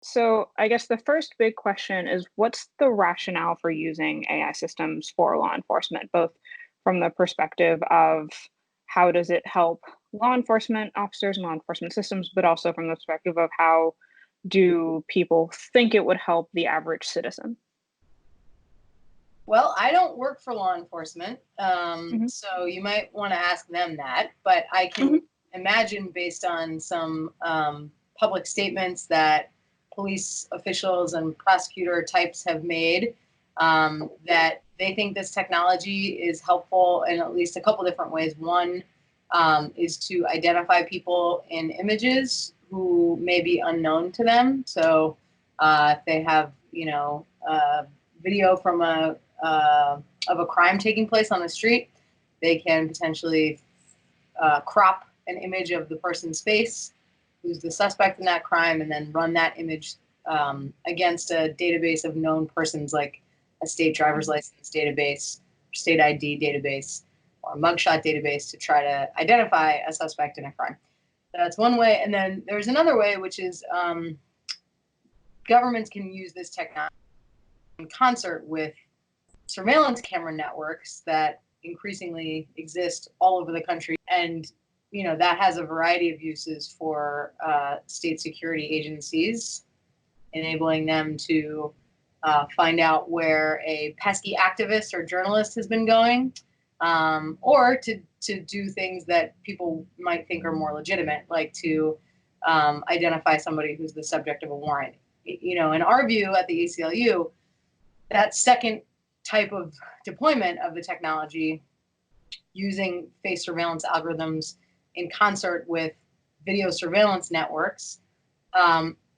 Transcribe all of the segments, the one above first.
So I guess the first big question is what's the rationale for using AI systems for law enforcement, both from the perspective of how does it help law enforcement officers and law enforcement systems, but also from the perspective of how do people think it would help the average citizen? Well, I don't work for law enforcement, Hmm. so you might want to ask them that. But I can Hmm. imagine, based on some public statements that police officials and prosecutor types have made, that they think this technology is helpful in at least a couple different ways. One is to identify people in images who may be unknown to them. So if they have, video from of a crime taking place on the street, they can potentially crop an image of the person's face, who's the suspect in that crime, and then run that image against a database of known persons, like a state driver's license database, state ID database, or a mugshot database, to try to identify a suspect in a crime. That's one way. And then there's another way, which is governments can use this technology in concert with surveillance camera networks that increasingly exist all over the country. And, that has a variety of uses for state security agencies, enabling them to find out where a pesky activist or journalist has been going, or to do things that people might think are more legitimate, like to identify somebody who's the subject of a warrant. In our view at the ACLU, that second type of deployment of the technology, using face surveillance algorithms in concert with video surveillance networks,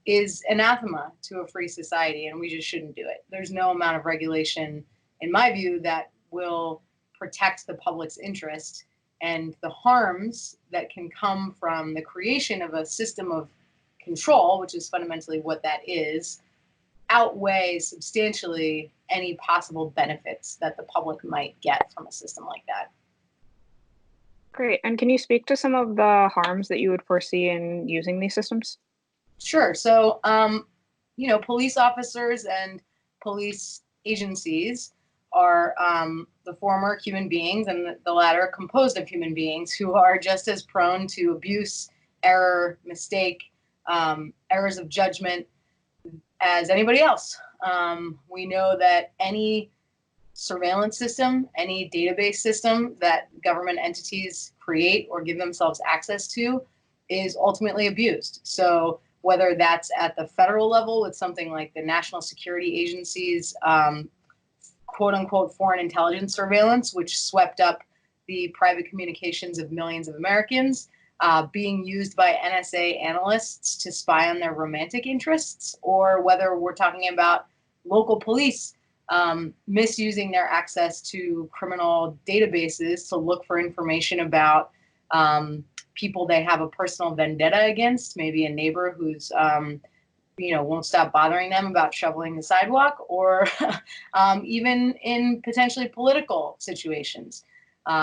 is anathema to a free society, and we just shouldn't do it. There's no amount of regulation, in my view, that will protect the public's interest, and the harms that can come from the creation of a system of control, which is fundamentally what that is, outweigh substantially any possible benefits that the public might get from a system like that. Great. And can you speak to some of the harms that you would foresee in using these systems? Sure. So, police officers and police agencies are the former human beings, and the latter composed of human beings who are just as prone to abuse, error, mistake, errors of judgment as anybody else. We know that any surveillance system, any database system that government entities create or give themselves access to is ultimately abused. So whether that's at the federal level with something like the National Security Agency's quote unquote foreign intelligence surveillance, which swept up the private communications of millions of Americans, being used by NSA analysts to spy on their romantic interests, or whether we're talking about local police misusing their access to criminal databases to look for information about people they have a personal vendetta against, maybe a neighbor who's won't stop bothering them about shoveling the sidewalk, or even in potentially political situations,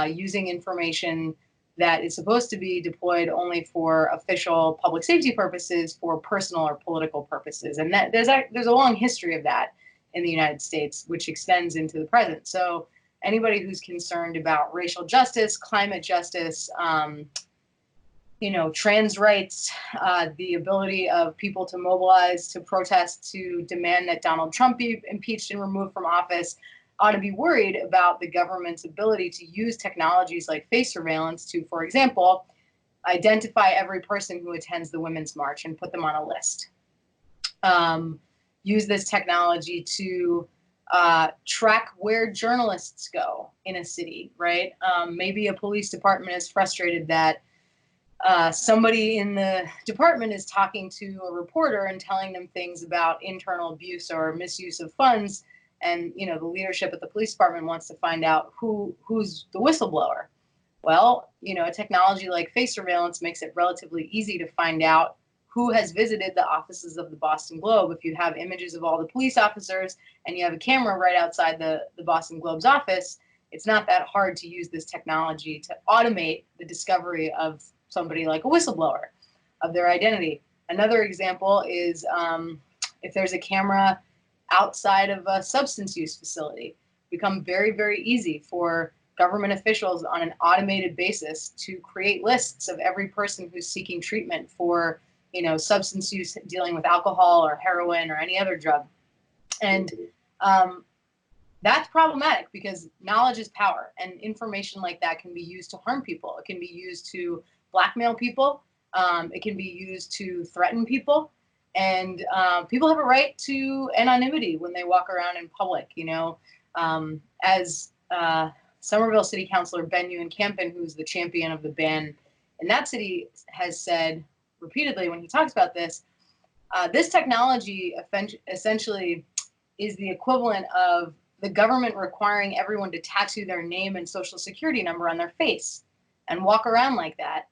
using information that is supposed to be deployed only for official public safety purposes for personal or political purposes. And that there's a long history of that in the United States, which extends into the present. So anybody who's concerned about racial justice, climate justice, trans rights, the ability of people to mobilize, to protest, to demand that Donald Trump be impeached and removed from office, ought to be worried about the government's ability to use technologies like face surveillance to, for example, identify every person who attends the Women's March and put them on a list. Use this technology to track where journalists go in a city, right? Maybe a police department is frustrated that somebody in the department is talking to a reporter and telling them things about internal abuse or misuse of funds, and the leadership at the police department wants to find out who's the whistleblower. Well, a technology like face surveillance makes it relatively easy to find out who has visited the offices of the Boston Globe. If you have images of all the police officers and you have a camera right outside the Boston Globe's office, it's not that hard to use this technology to automate the discovery of somebody like a whistleblower, of their identity. Another example is If there's a camera outside of a substance use facility, become very, very easy for government officials on an automated basis to create lists of every person who's seeking treatment for, substance use dealing with alcohol or heroin or any other drug. And that's problematic because knowledge is power, and information like that can be used to harm people. It can be used to blackmail people. It can be used to threaten people. And people have a right to anonymity when they walk around in public. As Somerville City Councilor Ben Ewan-Campin, who's the champion of the ban in that city, has said repeatedly when he talks about this, this technology essentially is the equivalent of the government requiring everyone to tattoo their name and social security number on their face and walk around like that,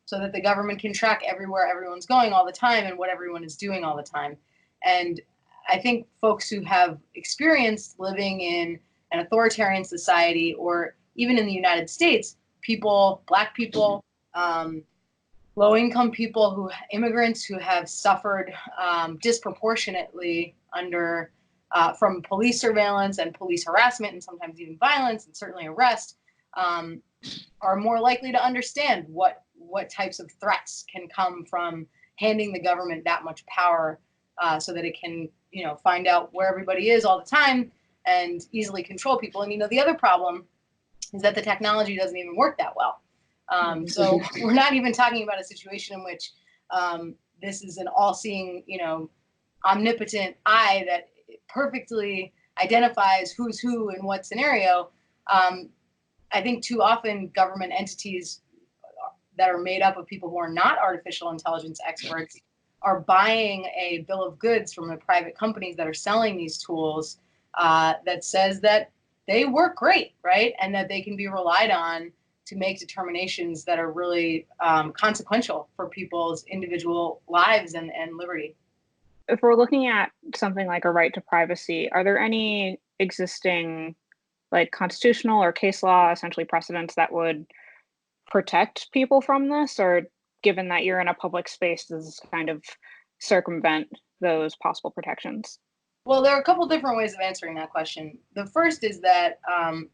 so that the government can track everywhere everyone's going all the time and what everyone is doing all the time. And I think folks who have experienced living in an authoritarian society, or even in the United States, Black people, low-income people, immigrants who have suffered disproportionately from police surveillance and police harassment, and sometimes even violence, and certainly arrest, are more likely to understand what types of threats can come from handing the government that much power, so that it can, find out where everybody is all the time and easily control people. And the other problem is that the technology doesn't even work that well. So we're not even talking about a situation in which this is an all-seeing, omnipotent eye that perfectly identifies who's who in what scenario. I think too often government entities that are made up of people who are not artificial intelligence experts are buying a bill of goods from the private companies that are selling these tools, that says that they work great, right? And that they can be relied on to make determinations that are really consequential for people's individual lives and liberty. If we're looking at something like a right to privacy, are there any existing, like, constitutional or case law, essentially precedents that would protect people from this? Or given that you're in a public space, does this kind of circumvent those possible protections? Well, there are a couple different ways of answering that question. The first is that,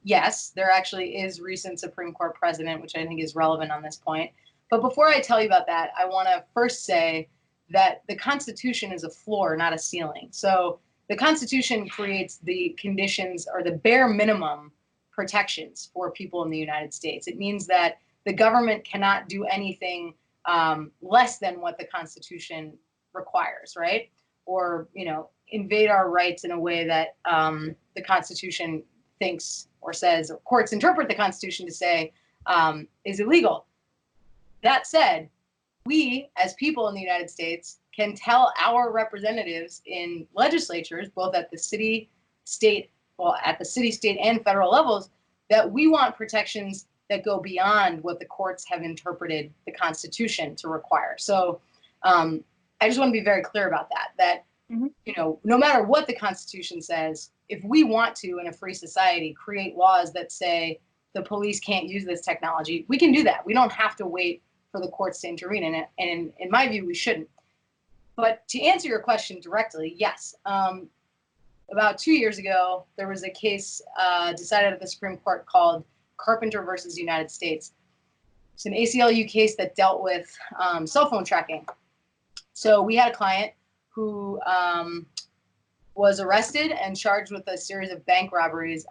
yes, there actually is recent Supreme Court precedent, which I think is relevant on this point. But before I tell you about that, I want to first say that the Constitution is a floor, not a ceiling. So the Constitution creates the conditions, or the bare minimum protections for people in the United States. It means that the government cannot do anything less than what the Constitution requires, right? Or, invade our rights in a way that the Constitution thinks or says, or courts interpret the Constitution to say is illegal. That said, we as people in the United States can tell our representatives in legislatures, both at the city, state, and federal levels, that we want protections that go beyond what the courts have interpreted the Constitution to require. So I just want to be very clear about that, no matter what the Constitution says, if we want to, in a free society, create laws that say the police can't use this technology, we can do that. We don't have to wait for the courts to intervene in it. And in my view, we shouldn't. But to answer your question directly, yes. About 2 years ago, there was a case decided at the Supreme Court called Carpenter versus United States. It's an ACLU case that dealt with cell phone tracking. So we had a client who was arrested and charged with a series of bank robberies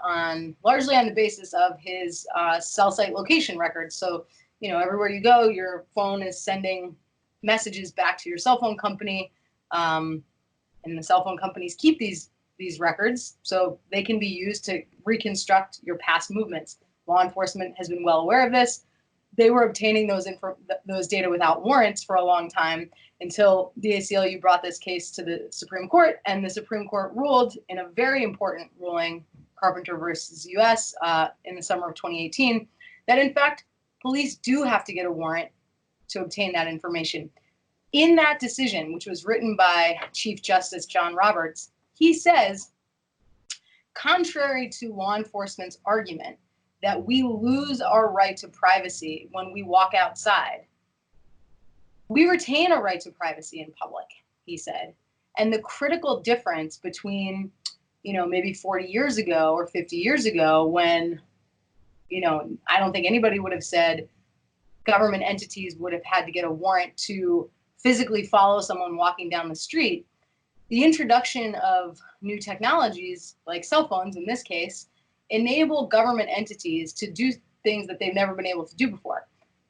largely on the basis of his cell site location records. So, everywhere you go, your phone is sending messages back to your cell phone company, and the cell phone companies keep these records so they can be used to reconstruct your past movements. Law enforcement has been well aware of this. They were obtaining those data without warrants for a long time, until the ACLU brought this case to the Supreme Court, and the Supreme Court ruled in a very important ruling, Carpenter versus US, in the summer of 2018, that in fact, police do have to get a warrant to obtain that information. In that decision, which was written by Chief Justice John Roberts, he says, contrary to law enforcement's argument that we lose our right to privacy when we walk outside, we retain a right to privacy in public, he said. And the critical difference between, maybe 40 years ago or 50 years ago when, I don't think anybody would have said government entities would have had to get a warrant to physically follow someone walking down the street. The introduction of new technologies, like cell phones in this case, enable government entities to do things that they've never been able to do before.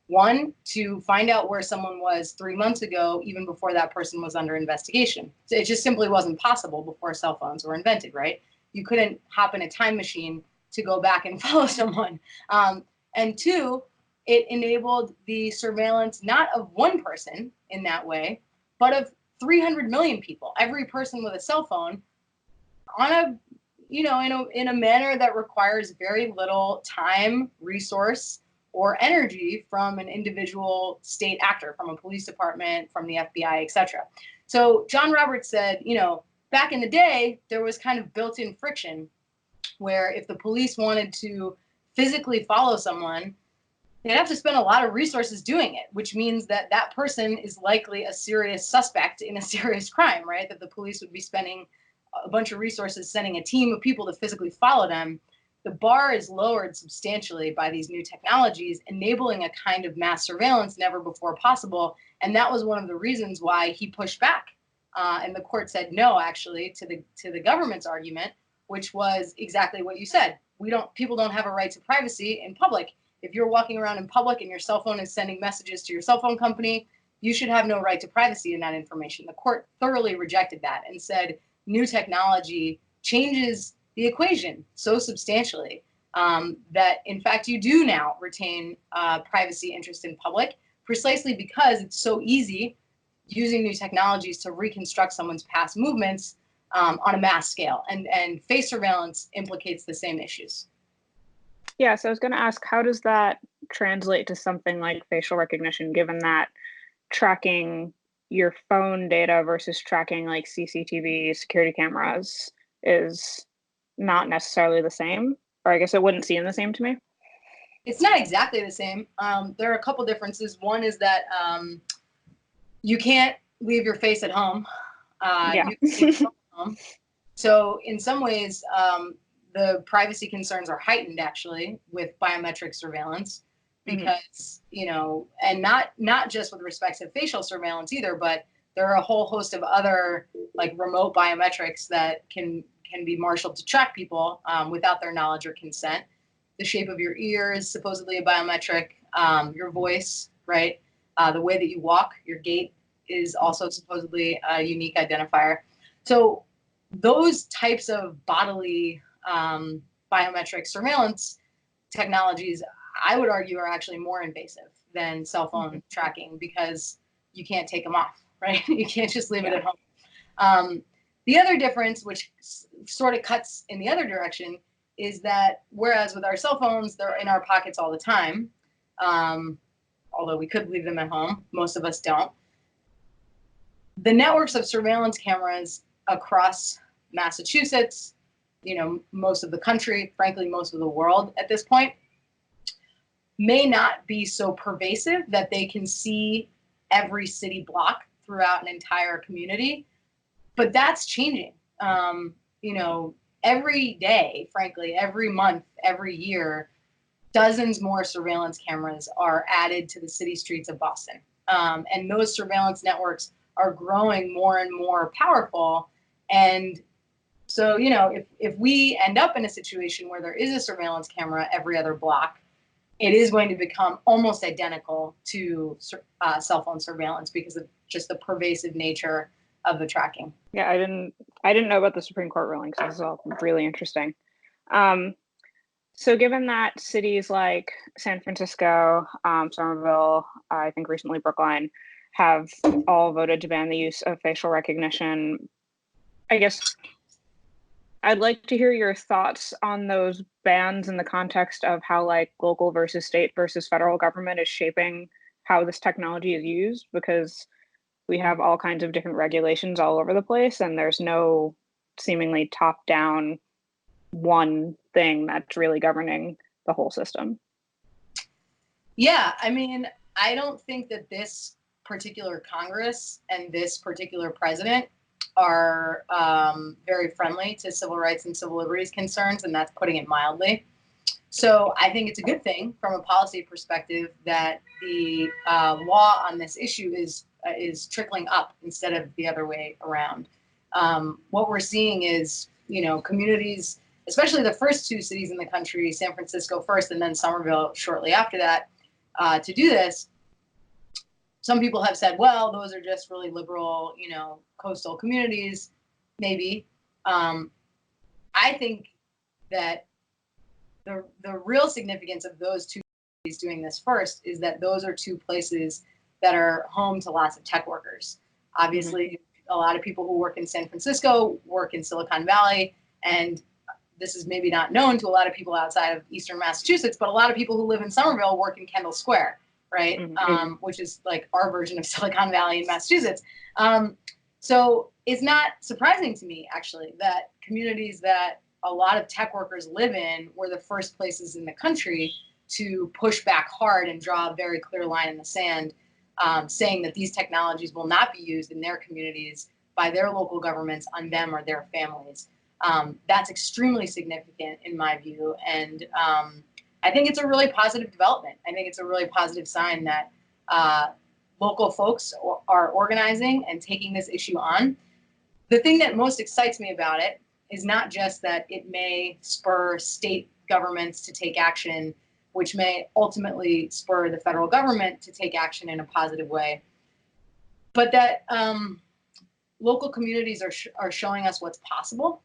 One, to find out where someone was 3 months ago, even before that person was under investigation. So it just simply wasn't possible before cell phones were invented, right? You couldn't hop in a time machine to go back and follow someone. And two, it enabled the surveillance not of one person in that way, but of 300 million people, every person with a cell phone, on a, in a manner that requires very little time, resource, or energy from an individual state actor, from a police department, from the FBI, etc. So John Roberts said, back in the day, there was kind of built-in friction where if the police wanted to physically follow someone, they'd have to spend a lot of resources doing it, which means that that person is likely a serious suspect in a serious crime, right? That the police would be spending a bunch of resources sending a team of people to physically follow them. The bar is lowered substantially by these new technologies, enabling a kind of mass surveillance never before possible. And that was one of the reasons why he pushed back. And the court said no, actually, to the government's argument, which was exactly what you said. People don't have a right to privacy in public. If you're walking around in public and your cell phone is sending messages to your cell phone company, you should have no right to privacy in that information. The court thoroughly rejected that and said new technology changes the equation so substantially that, in fact, you do now retain privacy interest in public, precisely because it's so easy using new technologies to reconstruct someone's past movements on a mass scale. And face surveillance implicates the same issues. Yeah, so I was going to ask, how does that translate to something like facial recognition, given that tracking your phone data versus tracking like CCTV security cameras is not necessarily the same? Or I guess it wouldn't seem the same to me. It's not exactly the same. There are a couple differences. One is that you can't leave your face at home. Yeah. You can leave your phone at home. So in some ways, the privacy concerns are heightened actually with biometric surveillance because, and not just with respect to facial surveillance either, but there are a whole host of other like remote biometrics that can be marshaled to track people without their knowledge or consent. The shape of your ear is supposedly a biometric, your voice, right? The way that you walk, your gait is also supposedly a unique identifier. So those types of bodily biometric surveillance technologies, I would argue, are actually more invasive than cell phone tracking because you can't take them off, right? You can't just leave it at home. The other difference, which sort of cuts in the other direction, is that whereas with our cell phones, they're in our pockets all the time, although we could leave them at home, most of us don't. The networks of surveillance cameras across Massachusetts, most of the country, frankly, most of the world at this point, may not be so pervasive that they can see every city block throughout an entire community. But that's changing. Every day, frankly, every month, every year, dozens more surveillance cameras are added to the city streets of Boston. And those surveillance networks are growing more and more powerful. And so, if we end up in a situation where there is a surveillance camera every other block, it is going to become almost identical to cell phone surveillance because of just the pervasive nature of the tracking. Yeah, I didn't know about the Supreme Court ruling, so this is all really interesting. So given that cities like San Francisco, Somerville, I think recently Brookline, have all voted to ban the use of facial recognition, I guess I'd like to hear your thoughts on those bans in the context of how like local versus state versus federal government is shaping how this technology is used, because we have all kinds of different regulations all over the place and there's no seemingly top down one thing that's really governing the whole system. Yeah, I mean, I don't think that this particular Congress and this particular president are very friendly to civil rights and civil liberties concerns, and that's putting it mildly. So I think it's a good thing from a policy perspective that the law on this issue is trickling up instead of the other way around. What we're seeing is, communities, especially the first two cities in the country, San Francisco first and then Somerville shortly after that, to do this. Some people have said, well, those are just really liberal, coastal communities, maybe. I think that the real significance of those two cities doing this first is that those are two places that are home to lots of tech workers. Obviously, a lot of people who work in San Francisco work in Silicon Valley, and this is maybe not known to a lot of people outside of Eastern Massachusetts, but a lot of people who live in Somerville work in Kendall Square, right? Which is like our version of Silicon Valley in Massachusetts. So it's not surprising to me, actually, that communities that a lot of tech workers live in were the first places in the country to push back hard and draw a very clear line in the sand, saying that these technologies will not be used in their communities by their local governments on them or their families. That's extremely significant in my view. And I think it's a really positive development. I think it's a really positive sign that local folks are organizing and taking this issue on. The thing that most excites me about it is not just that it may spur state governments to take action, which may ultimately spur the federal government to take action in a positive way, but that local communities are showing us what's possible,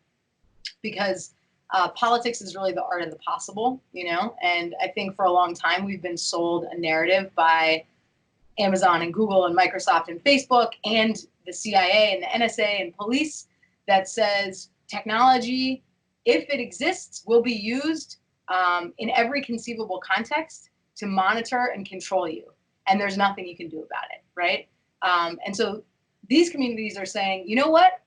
because politics is really the art of the possible, and I think for a long time we've been sold a narrative by Amazon and Google and Microsoft and Facebook and the CIA and the NSA and police that says technology, if it exists, will be used in every conceivable context to monitor and control you. And there's nothing you can do about it, right? And so these communities are saying, you know what?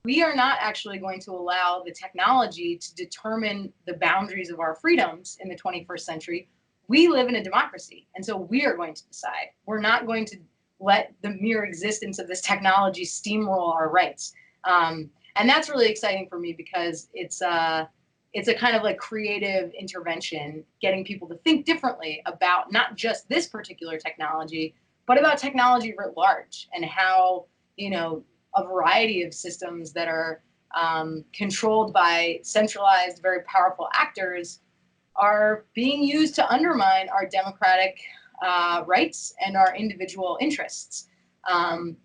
We are not actually going to allow the technology to determine the boundaries of our freedoms in the 21st century. We live in a democracy, and so we are going to decide. We're not going to let the mere existence of this technology steamroll our rights. And that's really exciting for me, because it's a kind of like creative intervention, getting people to think differently about not just this particular technology, but about technology writ large, and how, a variety of systems that are controlled by centralized, very powerful actors are being used to undermine our democratic rights and our individual interests.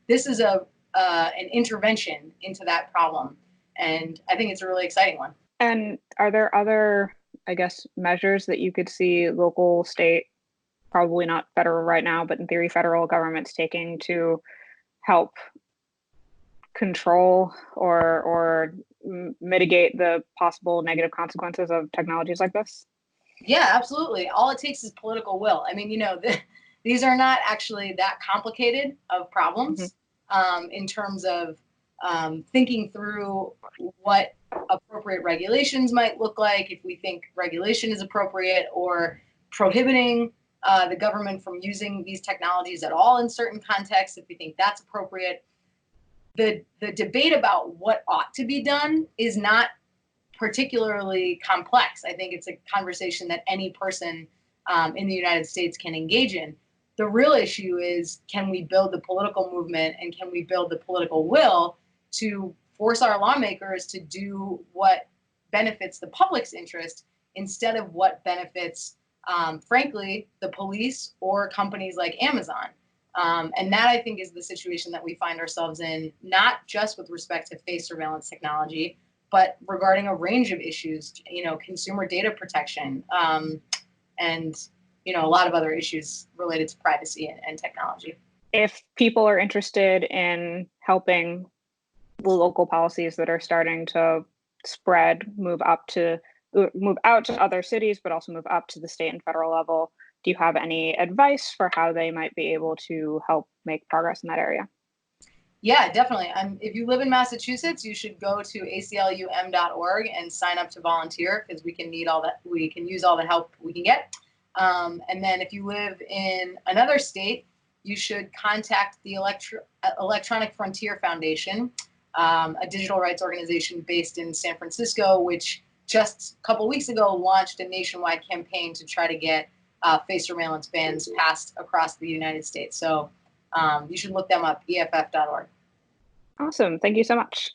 This is an intervention into that problem, and I think it's a really exciting one. And are there other, I guess, measures that you could see local, state, probably not federal right now, but in theory, federal governments taking to help control or mitigate the possible negative consequences of technologies like this? Yeah, absolutely. All it takes is political will. I mean, these are not actually that complicated of problems in terms of thinking through what appropriate regulations might look like, if we think regulation is appropriate, or prohibiting the government from using these technologies at all in certain contexts, if we think that's appropriate. The debate about what ought to be done is not particularly complex. I think it's a conversation that any person in the United States can engage in. The real issue is, can we build the political movement, and can we build the political will to force our lawmakers to do what benefits the public's interest instead of what benefits, frankly, the police or companies like Amazon. And that, I think, is the situation that we find ourselves in, not just with respect to face surveillance technology, but regarding a range of issues, consumer data protection, and, a lot of other issues related to privacy and technology. If people are interested in helping the local policies that are starting to spread, move out to other cities, but also move up to the state and federal level, do you have any advice for how they might be able to help make progress in that area? Yeah, definitely. If you live in Massachusetts, you should go to aclum.org and sign up to volunteer, because we can use all the help we can get. And then if you live in another state, you should contact the Electronic Frontier Foundation, a digital rights organization based in San Francisco, which just a couple weeks ago launched a nationwide campaign to try to get face surveillance bans passed across the United States. So you should look them up, EFF.org. Awesome. Thank you so much.